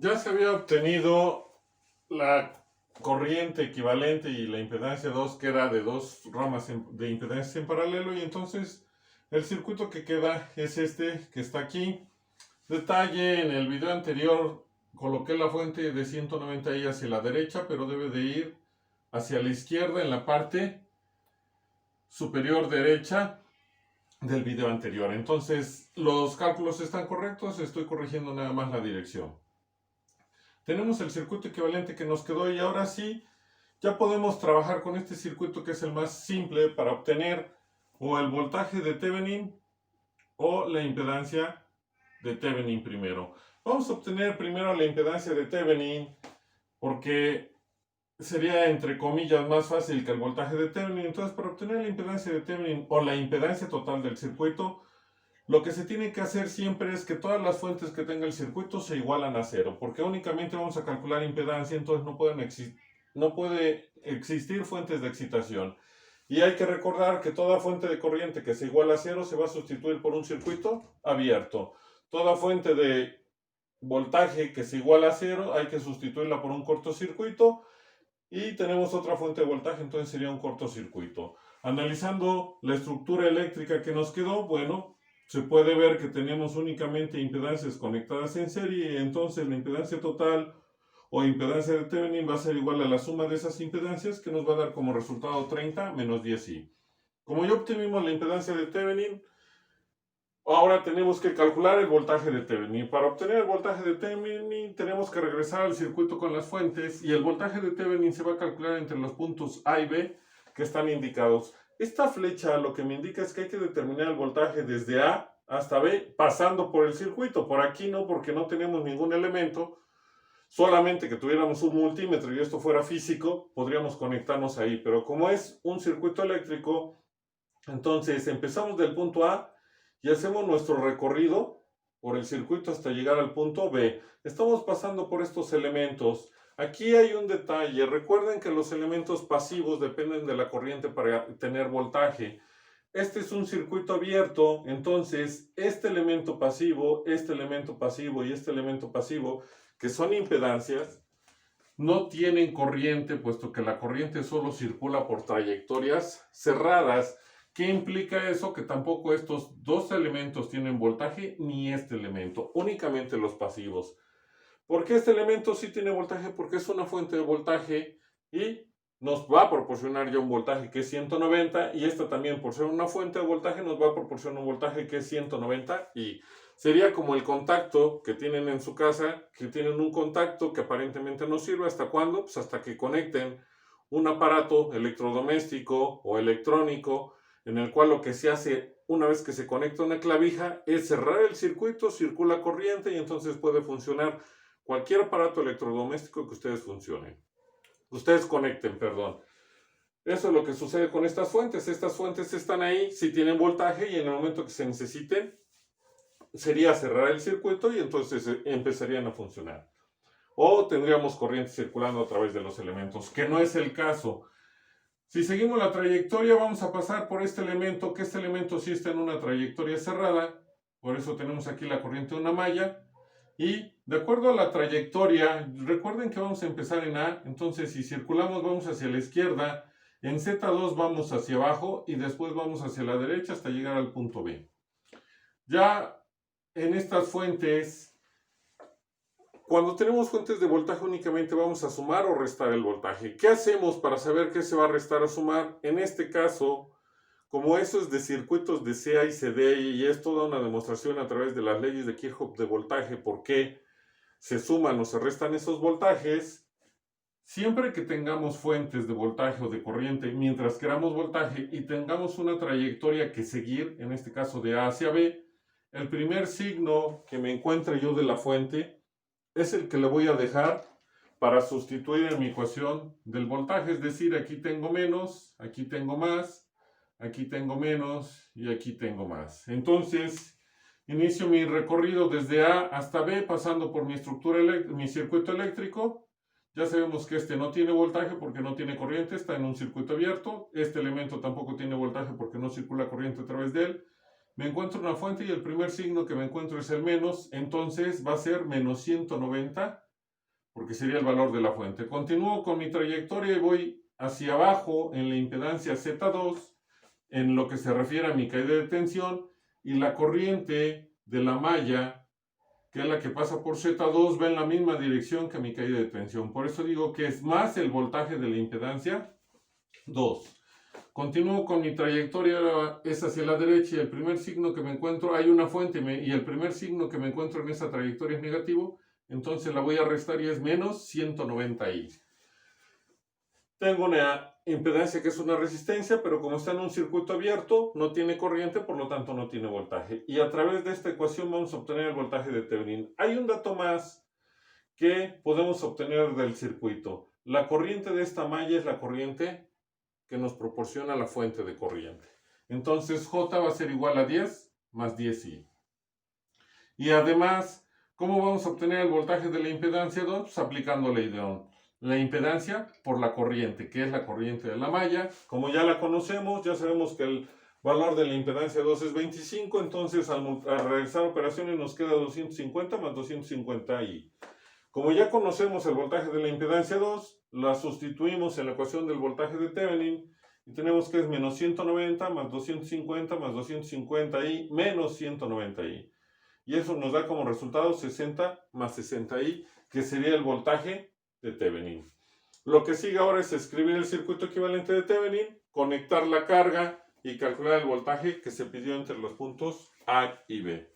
Ya se había obtenido la corriente equivalente y la impedancia 2, que era de dos ramas de impedancia en paralelo, y entonces el circuito que queda es este que está aquí. Detalle: en el video anterior coloqué la fuente de 190i hacia la derecha, pero debe de ir hacia la izquierda en la parte superior derecha del video anterior. Entonces los cálculos están correctos, estoy corrigiendo nada más la dirección. Tenemos el circuito equivalente que nos quedó, y ahora sí ya podemos trabajar con este circuito, que es el más simple para obtener o el voltaje de Thevenin o la impedancia de Thevenin primero. Vamos a obtener primero la impedancia de Thevenin porque sería, entre comillas, más fácil que el voltaje de Thevenin. Entonces, para obtener la impedancia de Thevenin o la impedancia total del circuito, lo que se tiene que hacer siempre es que todas las fuentes que tenga el circuito se igualan a cero, porque únicamente vamos a calcular impedancia, entonces no puede existir fuentes de excitación. Y hay que recordar que toda fuente de corriente que se iguala a cero se va a sustituir por un circuito abierto. Toda fuente de voltaje que se iguala a cero hay que sustituirla por un cortocircuito, y tenemos otra fuente de voltaje, entonces sería un cortocircuito. Analizando la estructura eléctrica que nos quedó, bueno, se puede ver que tenemos únicamente impedancias conectadas en serie, y entonces la impedancia total o impedancia de Thevenin va a ser igual a la suma de esas impedancias, que nos va a dar como resultado 30 menos 10i. Como ya obtuvimos la impedancia de Thevenin, ahora tenemos que calcular el voltaje de Thevenin. Para obtener el voltaje de Thevenin tenemos que regresar al circuito con las fuentes, y el voltaje de Thevenin se va a calcular entre los puntos A y B que están indicados. Esta flecha lo que me indica es que hay que determinar el voltaje desde A hasta B pasando por el circuito. Por aquí no, porque no tenemos ningún elemento. Solamente que tuviéramos un multímetro y esto fuera físico, podríamos conectarnos ahí. Pero como es un circuito eléctrico, entonces empezamos del punto A y hacemos nuestro recorrido por el circuito hasta llegar al punto B. Estamos pasando por estos elementos. Aquí hay un detalle: recuerden que los elementos pasivos dependen de la corriente para tener voltaje. Este es un circuito abierto, entonces este elemento pasivo y este elemento pasivo, que son impedancias, no tienen corriente, puesto que la corriente solo circula por trayectorias cerradas. ¿Qué implica eso? Que tampoco estos dos elementos tienen voltaje, ni este elemento, únicamente los pasivos. ¿Por qué este elemento sí tiene voltaje? Porque es una fuente de voltaje y nos va a proporcionar ya un voltaje que es 190, y esta también, por ser una fuente de voltaje, nos va a proporcionar un voltaje que es 190, y sería como el contacto que tienen en su casa, que tienen un contacto que aparentemente no sirve. ¿Hasta cuándo? Pues hasta que conecten un aparato electrodoméstico o electrónico, en el cual lo que se hace una vez que se conecta una clavija es cerrar el circuito, circula corriente, y entonces puede funcionar cualquier aparato electrodoméstico que ustedes conecten, perdón. Eso es lo que sucede con estas fuentes. Estas fuentes están ahí, si tienen voltaje, y en el momento que se necesiten, sería cerrar el circuito y entonces empezarían a funcionar. O tendríamos corriente circulando a través de los elementos, que no es el caso. Si seguimos la trayectoria, vamos a pasar por este elemento, que este elemento sí está en una trayectoria cerrada. Por eso tenemos aquí la corriente de una malla. Y de acuerdo a la trayectoria, recuerden que vamos a empezar en A, entonces si circulamos vamos hacia la izquierda, en Z2 vamos hacia abajo y después vamos hacia la derecha hasta llegar al punto B. Ya en estas fuentes, cuando tenemos fuentes de voltaje, únicamente vamos a sumar o restar el voltaje. ¿Qué hacemos para saber qué se va a restar o sumar? En este caso, como eso es de circuitos de CA y CD, y es toda una demostración a través de las leyes de Kirchhoff de voltaje, por qué se suman o se restan esos voltajes, siempre que tengamos fuentes de voltaje o de corriente, mientras queramos voltaje y tengamos una trayectoria que seguir, en este caso de A hacia B, el primer signo que me encuentre yo de la fuente es el que le voy a dejar para sustituir en mi ecuación del voltaje. Es decir, aquí tengo menos, aquí tengo más, aquí tengo menos y aquí tengo más. Entonces, inicio mi recorrido desde A hasta B, pasando por mi circuito eléctrico. Ya sabemos que este no tiene voltaje porque no tiene corriente, está en un circuito abierto. Este elemento tampoco tiene voltaje porque no circula corriente a través de él. Me encuentro una fuente y el primer signo que me encuentro es el menos, entonces va a ser menos 190 porque sería el valor de la fuente. Continúo con mi trayectoria y voy hacia abajo en la impedancia Z2, en lo que se refiere a mi caída de tensión, y la corriente de la malla, que es la que pasa por Z2, va en la misma dirección que mi caída de tensión. Por eso digo que es más el voltaje de la impedancia 2. Continúo con mi trayectoria, es hacia la derecha, y el primer signo que me encuentro, hay una fuente, y el primer signo que me encuentro en esa trayectoria es negativo, entonces la voy a restar y es menos 190i. Tengo una impedancia que es una resistencia, pero como está en un circuito abierto, no tiene corriente, por lo tanto no tiene voltaje. Y a través de esta ecuación vamos a obtener el voltaje de Thevenin. Hay un dato más que podemos obtener del circuito. La corriente de esta malla es la corriente que nos proporciona la fuente de corriente. Entonces J va a ser igual a 10 más 10i. Y además, ¿cómo vamos a obtener el voltaje de la impedancia 2? Pues aplicando ley de Ohm. La impedancia por la corriente, que es la corriente de la malla. Como ya la conocemos, ya sabemos que el valor de la impedancia 2 es 25, entonces al realizar operaciones nos queda 250 más 250i. Como ya conocemos el voltaje de la impedancia 2, la sustituimos en la ecuación del voltaje de Thevenin y tenemos que es menos 190 más 250 más 250i menos 190i. Y eso nos da como resultado 60 más 60i, que sería el voltaje de Thevenin. Lo que sigue ahora es escribir el circuito equivalente de Thevenin, conectar la carga y calcular el voltaje que se pidió entre los puntos A y B.